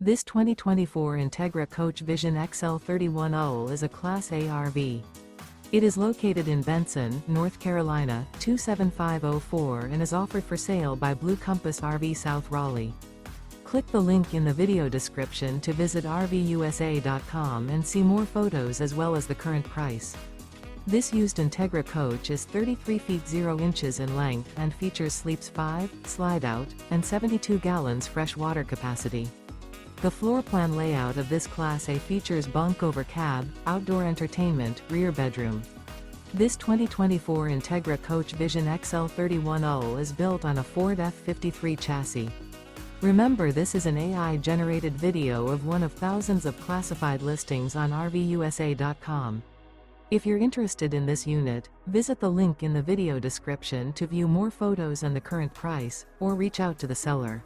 This 2024 Entegra Coach Vision XL 31UL is a Class A RV. It is located in Benson, North Carolina, 27504 and is offered for sale by Blue Compass RV South Raleigh. Click the link in the video description to visit RVUSA.com and see more photos as well as the current price. This used Entegra coach is 33 feet 0 inches in length and features sleeps 5, Slideout, and 72 gallons fresh water capacity. The floor plan layout of this Class A features bunk over cab, outdoor entertainment, rear bedroom. This 2024 Entegra Coach Vision XL 31UL is built on a Ford F53 chassis. Remember, this is an AI-generated video of one of thousands of classified listings on RVUSA.com. If you're interested in this unit, visit the link in the video description to view more photos and the current price, or reach out to the seller.